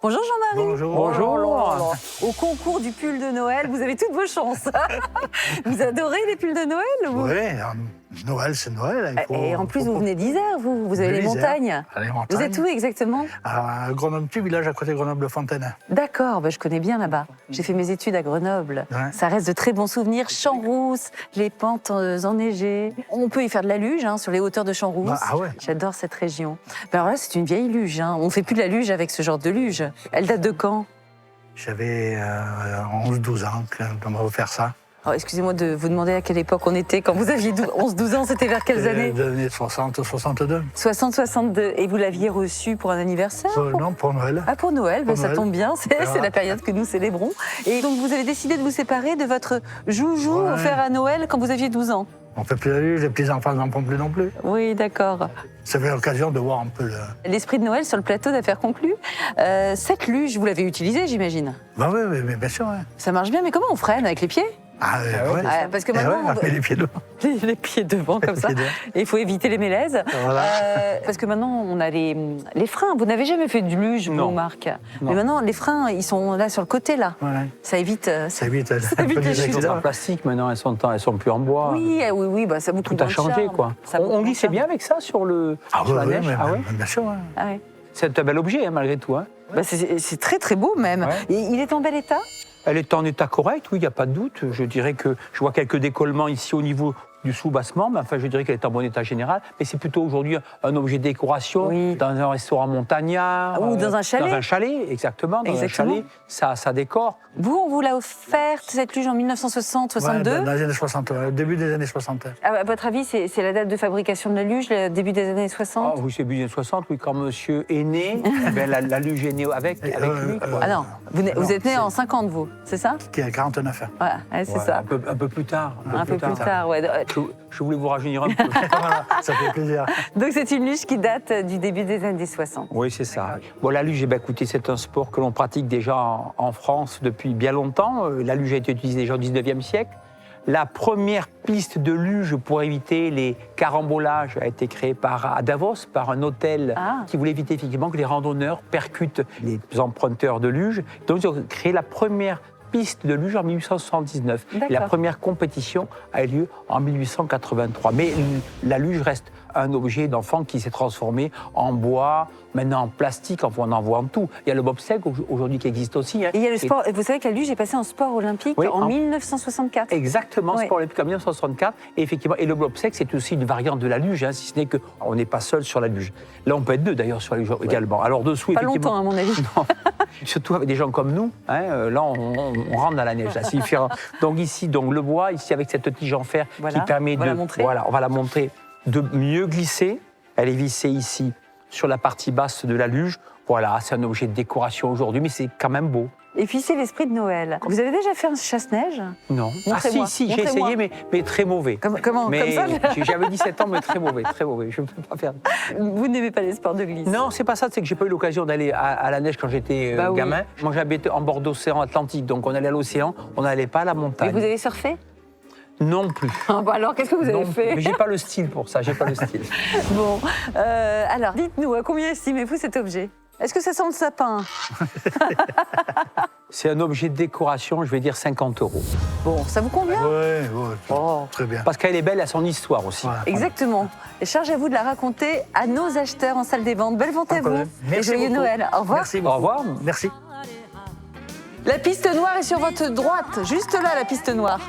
Bonjour Jean-Marie. Bonjour. Bonjour. Oh là là. Au concours du pull de Noël, vous avez toutes vos chances. Vous adorez les pulls de Noël vous? Oui, Noël, c'est Noël. Et en plus, vous venez d'Isère, vous avez les montagnes. Les montagnes. Vous êtes où exactement? À Grenoble, petit village à côté de Grenoble-Fontaine. D'accord, je connais bien là-bas. J'ai fait mes études à Grenoble. Ouais. Ça reste de très bons souvenirs. Champs-Rousses, les pentes enneigées. On peut y faire de la luge sur les hauteurs de Champs-Rousses. Ah ouais. J'adore cette région. Alors là, c'est une vieille luge. On ne fait plus de la luge avec ce genre de luge. Elle date de quand? J'avais 11-12 ans quand on m'a offert ça. Alors, excusez-moi de vous demander à quelle époque on était. Quand vous aviez 11-12 ans, c'était vers quelles années? Des années 60-62. 60-62. Et vous l'aviez reçu pour un anniversaire? Non, pour Noël. Ah, pour Noël, Pour ça Noël. tombe bien, c'est la période que nous célébrons. Et donc vous avez décidé de vous séparer de votre joujou Ouais. offert à Noël quand vous aviez 12 ans? On ne fait plus la luge, les petits-enfants n'en font plus non plus. Oui, d'accord. Ça fait l'occasion de voir un peu le... L'esprit de Noël sur le plateau d'affaires conclues. Cette luge, vous l'avez utilisée, j'imagine? Bah oui, mais bien sûr. Ouais. Ça marche bien, mais comment on freine avec les pieds? Ouais. Ah, parce que Eh ouais, maintenant, on met les pieds devant. les pieds devant comme ça. Les pieds devant. Et il faut éviter les mélèzes. Voilà. Parce que maintenant, on a les freins. Vous n'avez jamais fait de luge, vous, Non. Marc? Non. Mais maintenant, les freins, ils sont là sur le côté, là. Ouais. Ça évite... Ça évite un évite peu les les chutes. Elles sont accidents. en plastique maintenant, elles sont plus en bois. Oui, ça a beaucoup Tout a de changé, charme. quoi. Ça a beaucoup On de glissait charme. bien avec ça sur Ah sur la oui, neige. mais, Ah ouais. bien sûr. Ouais. Ah ouais. C'est un bel objet, malgré tout. Hein. C'est très très beau même. Ouais. Et il est en bel état? Elle est en état correct, oui, il n'y a pas de doute. Je dirais que je vois quelques décollements ici au niveau du sous-bassement, mais enfin, je dirais qu'elle est en bon état général. Mais c'est plutôt aujourd'hui un objet de décoration Oui. dans un restaurant montagnard. Ou dans un chalet. Dans un chalet, exactement. Dans Exactement. un chalet, ça décore. Vous, on vous l'a offerte, cette luge, en 1960-62. Ouais, dans les années 60, début des années 60. À votre avis, c'est la date de fabrication de la luge, le début des années 60? Ah oui, c'est début des années 60, oui, quand monsieur est né, ben, la luge est née avec lui. Quoi. Ah non, vous non, êtes né c'est- en 50, vous, c'est ça? Qui a 49 ans. Voilà, ouais, c'est Ouais, ça. Un peu plus tard. Un peu plus tard, ouais. Je voulais vous rajeunir un peu. Voilà, ça fait plaisir. Donc c'est une luge qui date du début des années 60. Oui, c'est ça. Bon, la luge, écoutez, c'est un sport que l'on pratique déjà en France depuis bien longtemps. La luge a été utilisée déjà au 19e siècle. La première piste de luge pour éviter les carambolages a été créée à Davos, par un hôtel qui voulait éviter effectivement que les randonneurs percutent les emprunteurs de luge. Donc, ils ont créé la première piste de luge en 1879. Et la D'accord. première compétition a eu lieu en 1883. Mais la luge reste un objet d'enfant qui s'est transformé en bois, maintenant en plastique, enfin on en voit en tout. Il y a le bobsleigh aujourd'hui qui existe aussi. Hein. Et il y a le sport, vous savez que la luge est passée en sport olympique Oui, en 1964. Exactement, Ouais. sport olympique en 1964. Et effectivement, et le bobsleigh, c'est aussi une variante de la luge, hein, si ce n'est qu'on n'est pas seul sur la luge. Là, on peut être deux d'ailleurs sur la luge également. Alors dessous, Pas effectivement. longtemps, à mon avis. Non. Surtout avec des gens comme nous, hein, là on rentre dans la neige, là, c'est différent. Donc ici, donc, le bois, ici avec cette tige en fer Voilà, qui permet on va de, la montrer. voilà, on va la montrer, de mieux glisser. Elle est vissée ici sur la partie basse de la luge. Voilà, c'est un objet de décoration aujourd'hui, mais c'est quand même beau. Et puis c'est l'esprit de Noël. Vous avez déjà fait un chasse-neige? Non. Ah Montrez-moi, si, j'ai montrez-moi. essayé, mais très mauvais. Comment Mais comme ça? j'avais 17 ans, mais très mauvais, très mauvais. Je ne peux pas faire. Vous n'aimez pas les sports de glisse? Non, c'est pas ça, c'est que j'ai pas eu l'occasion d'aller à la neige quand j'étais Bah oui. gamin. Moi, j'habitais en bord d'océan Atlantique, donc on allait à l'océan, on n'allait pas à la Et montagne. vous avez surfé? Non plus. Alors, qu'est-ce que vous avez Non, fait? mais j'ai pas le style pour ça, j'ai pas le style. Bon, alors, dites-nous, à combien estimez-vous cet objet? Est-ce que ça sent le sapin? C'est un objet de décoration, je vais dire 50 €. Bon, ça vous convient? Ouais, Oh. très bien. Parce qu'elle est belle à son histoire aussi. Voilà. Exactement. Et charge à vous de la raconter à nos acheteurs en salle des ventes. Belle vente Pas à de vous. problème. Et Merci joyeux beaucoup. Noël. Au revoir. Merci Au beaucoup. revoir. Merci. La piste noire est sur votre droite. Juste là, la piste noire.